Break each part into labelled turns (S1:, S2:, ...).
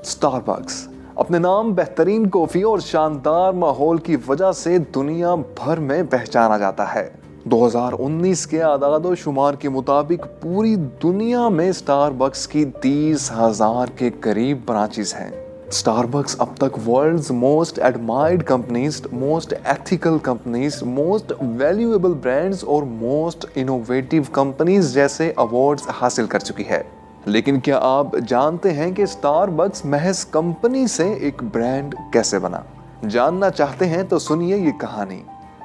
S1: Starbucks अपने नाम, बेहतरीन कॉफी और शानदार माहौल की वजह से दुनिया भर में पहचाना जाता है। 2019 के आदाद शुमार के मुताबिक पूरी दुनिया में स्टारबक्स की 30,000 के करीब ब्रांचेस हैं। स्टारबक्स अब तक world's most admired companies, most ethical companies, most valuable brands और मोस्ट इनोवेटिव कंपनीज जैसे अवार्ड्स हासिल कर चुकी है। लेकिन क्या आप जानते हैं कि स्टारबक्स महज कंपनी से एक ब्रांड कैसे बना? जानना चाहते हैं तो सुनिए ये कहानी।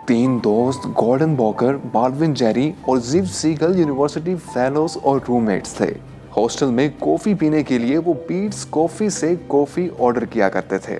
S1: 3 दोस्त गॉर्डन वॉकर, बाल्विन जेरी और जिव सीगल यूनिवर्सिटी फेलोज और रूममेट्स थे। हॉस्टल में कॉफी पीने के लिए वो पीट्स कॉफी से कॉफी ऑर्डर किया करते थे।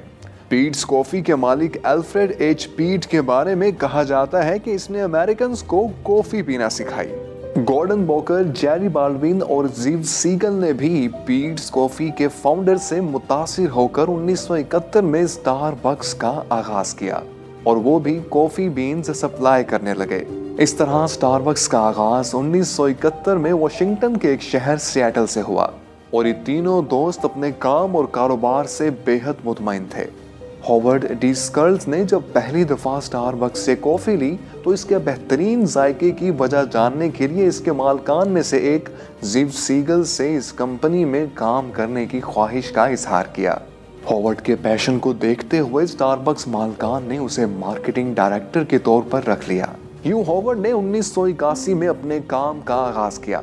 S1: पीट्स कॉफी के मालिक अल्फ्रेड एच पीट के बारे में कहा जाता है कि इसने अमेरिकन्स को कॉफी पीना सिखाई। गॉर्डन वॉकर, जेरी बाल्विन और जिव सीगल ने भी पीट्स कॉफी के फाउंडर से मुतासिर होकर 1971 में स्टारबक्स का आगाज किया और वो भी कॉफी बीन्स सप्लाई करने लगे। इस तरह स्टारबक्स का आगाज 1971 में वाशिंगटन के एक शहर सिएटल से हुआ और ये तीनों दोस्त अपने काम और कारोबार से बेहद मुतमईन थे। हॉवर्ड डी स्कर्ल्स ने जब पहली दफा स्टारबक्स से कॉफी ली तो इसके बेहतरीन जायके की वजह जानने के लिए इसके मालिकान में से एक जिव सीगल से इस कंपनी में काम करने की ख्वाहिश का इजहार किया। हॉवर्ड के पैशन को देखते हुए स्टारबक्स मालिकान ने उसे मार्केटिंग डायरेक्टर के तौर पर रख लिया। यूं हॉवर्ड ने 1981 में अपने काम का आगाज किया।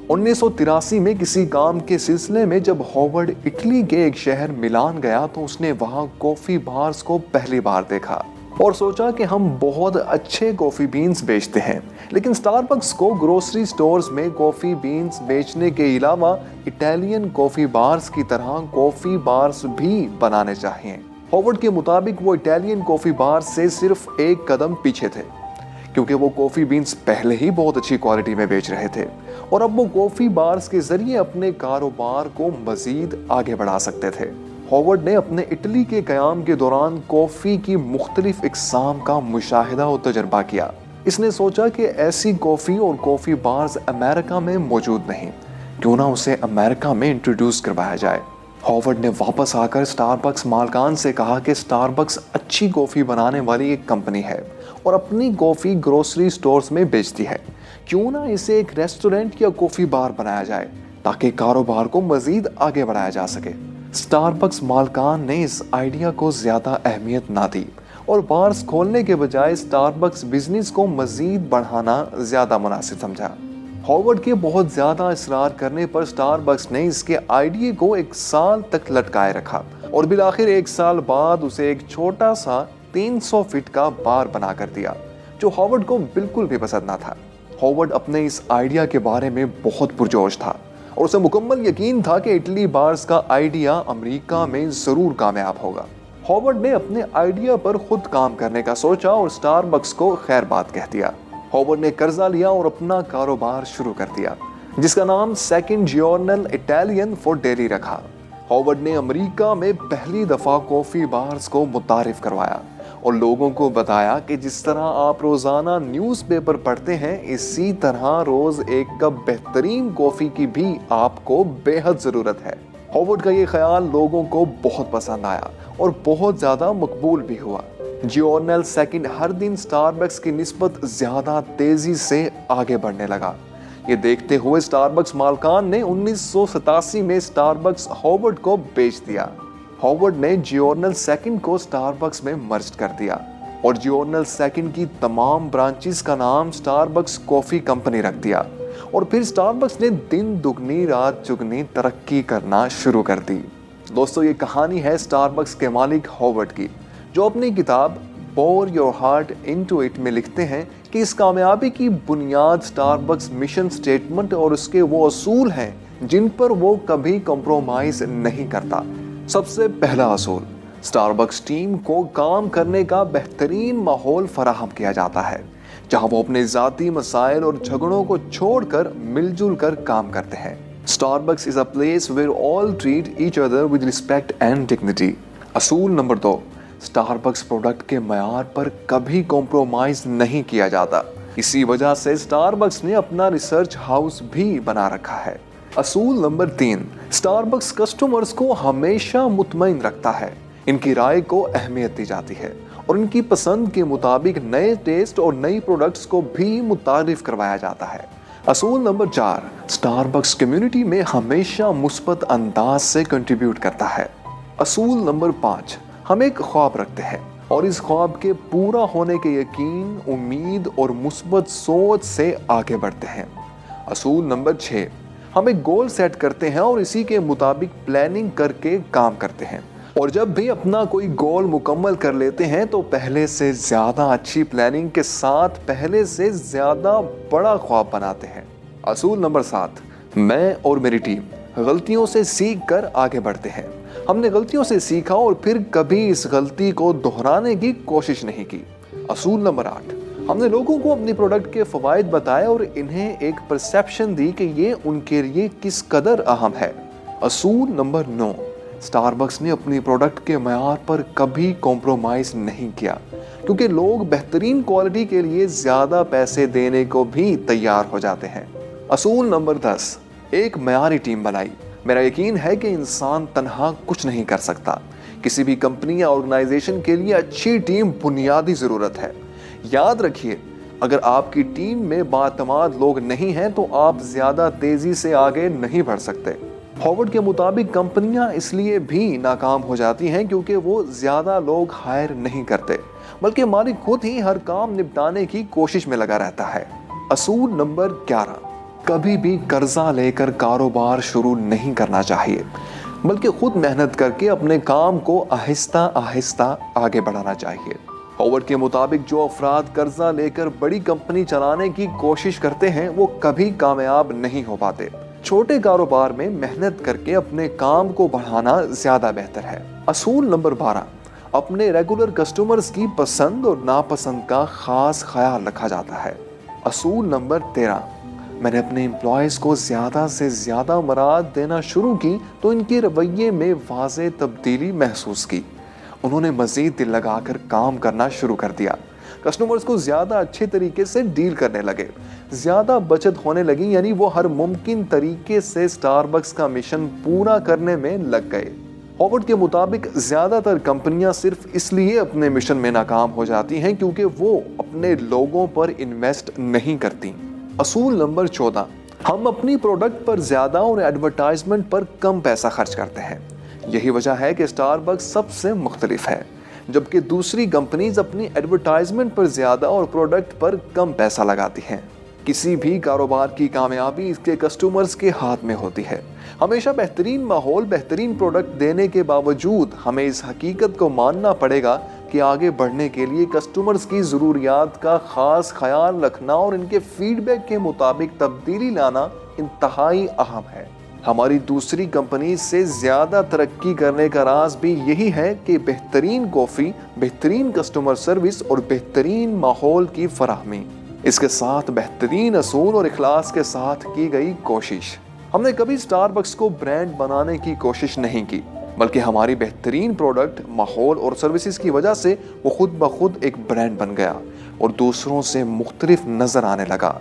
S1: 1983 में किसी काम के सिलसिले में जब हॉवर्ड इटली के एक शहर मिलान गया तो उसने वहां कॉफी बार्स को पहली बार देखा और सोचा कि हम बहुत अच्छे कॉफी बीन्स बेचते हैं, लेकिन स्टारबक्स को ग्रोसरी स्टोर्स में कॉफी बीन्स बेचने के अलावा इटालियन कॉफी बार्स की तरह कॉफी बार्स भी बनाने चाहिए। हॉवर्ड के मुताबिक वो इटालियन कॉफी बार्स से सिर्फ एक कदम पीछे थे, क्योंकि वो कॉफी बीन्स पहले ही बहुत अच्छी क्वालिटी में बेच रहे थे और अब वो कॉफी बार्स के जरिए अपने कारोबार को मजीद आगे बढ़ा सकते थे। हॉवर्ड ने अपने इटली के क़याम के दौरान कॉफी की मुख्तलिफ इक़साम का मुशाहिदा और तजर्बा किया। इसने सोचा कि ऐसी कॉफी और कॉफी बार्स अमेरिका में मौजूद नहीं, क्यों ना उसे अमेरिका में इंट्रोड्यूस करवाया जाए। हॉवर्ड ने वापस आकर स्टारबक्स मालिकान से कहा कि स्टारबक्स अच्छी कॉफी बनाने वाली एक कंपनी है और अपनी कॉफी ग्रोसरी स्टोर्स में बेचती है, क्यों ना इसे एक रेस्टोरेंट या कॉफी बार बनाया जाए ताकि कारोबार को मजीद आगे बढ़ाया जा सके। स्टारबक्स मालिकान ने इस आइडिया को ज्यादा अहमियत ना दी और बार्स खोलने के बजाय स्टारबक्स बिजनेस को मजीद बढ़ाना ज्यादा मुनासिब समझा। हॉवर्ड के बहुत ज्यादा इसरार करने पर स्टारबक्स ने इसके आइडिया को 1 साल तक लटकाए रखा और बिल आखिर 1 साल बाद उसे एक छोटा सा 300 फीट का बार बना कर दिया, जो हॉवर्ड को बिल्कुल भी पसंद ना था। हॉवर्ड अपने इस आइडिया के बारे में बहुत पुरजोश था और उसे मुकम्मल यकीन था कि इटली बार्स का आइडिया अमेरिका में जरूर कामयाब होगा। हॉवर्ड ने अपने आइडिया पर खुद काम करने का सोचा और स्टारबक्स को खैर बात कह दिया। हॉवर्ड ने कर्जा लिया और अपना कारोबार शुरू कर दिया, जिसका नाम second journal Italian for daily रखा। हॉवर्ड ने अमेरिका में पहली दफा कॉफी बार्स को मुतारिफ करवाया और लोगों को बताया कि जिस तरह आप रोजाना न्यूज़पेपर पढ़ते हैं, इसी तरह रोज एक कप बेहतरीन कॉफी की भी आपको बेहद जरूरत है। हॉवर्ड का ये ख्याल लोगों को बहुत पसंद आया और बहुत ज्यादा मकबूल भी हुआ। जर्नल सेकंड हर दिन स्टारबक्स की निस्बत ज्यादा तेजी से आगे बढ़ने लगा। ये देखते हुए स्टारबक्स मालिकान ने 1987 में स्टारबक्स हॉवर्ड को बेच दिया। हॉवर्ड ने जर्नल सेकंड को स्टारबक्स में मर्ज कर दिया और जर्नल सेकंड की तमाम ब्रांचेस का नाम स्टारबक्स कॉफी कंपनी रख दिया और फिर स्टारबक्स ने दिन दुगनी रात चुगनी तरक्की करना शुरू कर दी। दोस्तों, ये कहानी है स्टारबक्स के मालिक हॉवर्ड की, जो अपनी किताब पोर योर हार्ट इनटू इट में लिखते हैं कि इस कामयाबी की बुनियाद स्टारबक्स मिशन स्टेटमेंट और उसके वो असूल हैं जिन पर वो कभी कॉम्प्रोमाइज नहीं करता। सबसे पहला असूल, स्टारबक्स टीम को काम करने का बेहतरीन माहौल फराहम किया जाता है, जहां वो अपने ज़ाती मसाइल और झगड़ों को छोड़कर मिलजुल कर काम करते हैं। Starbucks is a place where all treat each other with respect and dignity. असूल नंबर 2, स्टारबक्स प्रोडक्ट के मयार पर कभी कॉम्प्रोमाइज नहीं किया जाता। इसी वजह से स्टारबक्स ने अपना रिसर्च हाउस भी बना रखा है। اصول نمبر 3، اسٹاربکس کسٹمرز کو ہمیشہ مطمئن رکھتا ہے، ان کی رائے کو اہمیت دی جاتی ہے اور ان کی پسند کے مطابق نئے ٹیسٹ اور نئی پروڈکٹس کو بھی متعارف کروایا جاتا ہے۔ اصول نمبر 4، اسٹاربکس کمیونٹی میں ہمیشہ مثبت انداز سے کنٹریبیوٹ کرتا ہے۔ اصول نمبر 5، ہم ایک خواب رکھتے ہیں اور اس خواب کے پورا ہونے کے یقین، امید اور مثبت سوچ سے آگے بڑھتے ہیں۔ اصول نمبر 6، ہم ایک گول سیٹ کرتے ہیں اور اسی کے مطابق پلاننگ کر کے کام کرتے ہیں، اور جب بھی اپنا کوئی گول مکمل کر لیتے ہیں تو پہلے سے زیادہ اچھی پلاننگ کے ساتھ پہلے سے زیادہ بڑا خواب بناتے ہیں۔ اصول نمبر 7، میں اور میری ٹیم غلطیوں سے سیکھ کر آگے بڑھتے ہیں۔ ہم نے غلطیوں سے سیکھا اور پھر کبھی اس غلطی کو دہرانے کی کوشش نہیں کی۔ اصول نمبر 8، ہم نے لوگوں کو اپنی پروڈکٹ کے فوائد بتائے اور انہیں ایک پرسیپشن دی کہ یہ ان کے لیے کس قدر اہم ہے۔ اصول نمبر 9، اسٹاربکس نے اپنی پروڈکٹ کے معیار پر کبھی کمپرومائز نہیں کیا، کیونکہ لوگ بہترین کوالٹی کے لیے زیادہ پیسے دینے کو بھی تیار ہو جاتے ہیں۔ اصول نمبر 10، ایک معیاری ٹیم بنائی۔ میرا یقین ہے کہ انسان تنہا کچھ نہیں کر سکتا۔ کسی بھی کمپنی یا آرگنائزیشن کے لیے اچھی ٹیم بنیادی ضرورت ہے۔ یاد رکھیے، اگر آپ کی ٹیم میں بااعتماد لوگ نہیں ہیں تو آپ زیادہ تیزی سے آگے نہیں بڑھ سکتے۔ ہاورڈ کے مطابق کمپنیاں اس لیے بھی ناکام ہو جاتی ہیں کیونکہ وہ زیادہ لوگ ہائر نہیں کرتے، بلکہ مالک خود ہی ہر کام نپٹانے کی کوشش میں لگا رہتا ہے۔ اصول نمبر 11، کبھی بھی قرضہ لے کر کاروبار شروع نہیں کرنا چاہیے، بلکہ خود محنت کر کے اپنے کام کو آہستہ آہستہ آگے بڑھانا چاہیے۔ ہاورڈ کے مطابق جو افراد قرضہ لے کر بڑی کمپنی چلانے کی کوشش کرتے ہیں وہ کبھی کامیاب نہیں ہو پاتے۔ چھوٹے کاروبار میں محنت کر کے اپنے کام کو بڑھانا زیادہ بہتر ہے۔ اصول نمبر 12، اپنے ریگولر کسٹمرز کی پسند اور ناپسند کا خاص خیال رکھا جاتا ہے۔ اصول نمبر 13، میں نے اپنے امپلائیز کو زیادہ سے زیادہ مراد دینا شروع کی تو ان کے رویے میں واضح تبدیلی محسوس کی۔ انہوں نے مزید دل لگا کر کام کرنا شروع کر دیا، کسٹمرز کو زیادہ اچھے طریقے سے ڈیل کرنے لگے، زیادہ بچت ہونے لگی، یعنی وہ ہر ممکن طریقے سے اسٹاربکس کا مشن پورا کرنے میں لگ گئے۔ ہاورڈ کے مطابق زیادہ تر کمپنیاں صرف اس لیے اپنے مشن میں ناکام ہو جاتی ہیں کیونکہ وہ اپنے لوگوں پر انویسٹ نہیں کرتی۔ اصول نمبر 14، ہم اپنی پروڈکٹ پر زیادہ اور ایڈورٹائزمنٹ پر کم پیسہ خرچ کرتے ہیں۔ یہی وجہ ہے کہ اسٹاربکس سب سے مختلف ہے، جبکہ دوسری کمپنیز اپنی ایڈورٹائزمنٹ پر زیادہ اور پروڈکٹ پر کم پیسہ لگاتی ہیں۔ کسی بھی کاروبار کی کامیابی اس کے کسٹمرز کے ہاتھ میں ہوتی ہے۔ ہمیشہ بہترین ماحول، بہترین پروڈکٹ دینے کے باوجود ہمیں اس حقیقت کو ماننا پڑے گا کہ آگے بڑھنے کے لیے کسٹمرز کی ضروریات کا خاص خیال رکھنا اور ان کے فیڈ بیک کے مطابق تبدیلی لانا انتہائی اہم ہے۔ ہماری دوسری کمپنیز سے زیادہ ترقی کرنے کا راز بھی یہی ہے کہ بہترین کافی، بہترین کسٹمر سروس اور بہترین ماحول کی فراہمی، اس کے ساتھ بہترین اصول اور اخلاص کے ساتھ کی گئی کوشش۔ ہم نے کبھی اسٹاربکس کو برانڈ بنانے کی کوشش نہیں کی، بلکہ ہماری بہترین پروڈکٹ، ماحول اور سروسز کی وجہ سے وہ خود بخود ایک برانڈ بن گیا اور دوسروں سے مختلف نظر آنے لگا۔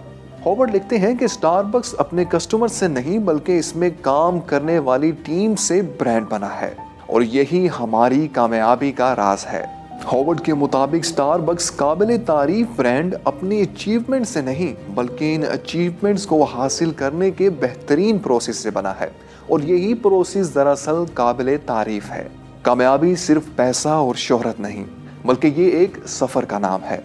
S1: ہاورڈ لکھتے ہیں کہ اسٹاربکس اپنے کسٹمر سے نہیں بلکہ اس میں کام کرنے والی ٹیم سے برانڈ بنا ہے، اور یہی ہماری کامیابی کا راز ہے۔ ہاورڈ کے مطابق اسٹاربکس قابل تعریف برانڈ اپنی اچیومنٹ سے نہیں بلکہ ان اچیومنٹس کو حاصل کرنے کے بہترین پروسیس سے بنا ہے، اور یہی پروسیس دراصل قابل تعریف ہے۔ کامیابی صرف پیسہ اور شہرت نہیں بلکہ یہ ایک سفر کا نام ہے۔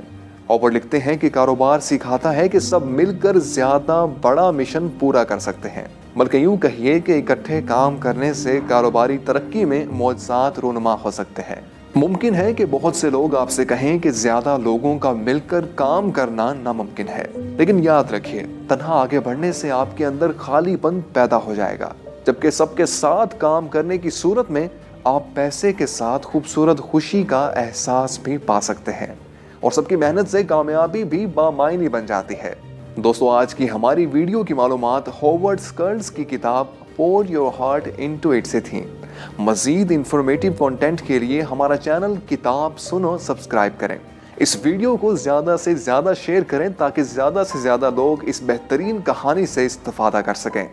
S1: ہاورڈ لکھتے ہیں کہ کاروبار سکھاتا ہے کہ سب مل کر زیادہ بڑا مشن پورا کر سکتے ہیں، بلکہ یوں کہیے کہ اکٹھے کام کرنے سے کاروباری ترقی میں معجزات رونما ہو سکتے ہیں۔ ممکن ہے کہ بہت سے لوگ آپ سے کہیں کہ زیادہ لوگوں کا مل کر کام کرنا ناممکن ہے، لیکن یاد رکھیے، تنہا آگے بڑھنے سے آپ کے اندر خالی پن پیدا ہو جائے گا، جبکہ سب کے ساتھ کام کرنے کی صورت میں آپ پیسے کے ساتھ خوبصورت خوشی کا احساس بھی پا سکتے ہیں، اور سب کی محنت سے کامیابی بھی بامعنی بن جاتی ہے۔ دوستو، آج کی ہماری ویڈیو کی معلومات ہاورڈ سکلز کی کتاب پور یور ہارٹ انٹو اٹ سے تھیں۔ مزید انفارمیٹیو کنٹینٹ کے لیے ہمارا چینل کتاب سنو سبسکرائب کریں۔ اس ویڈیو کو زیادہ سے زیادہ شیئر کریں تاکہ زیادہ سے زیادہ لوگ اس بہترین کہانی سے استفادہ کر سکیں۔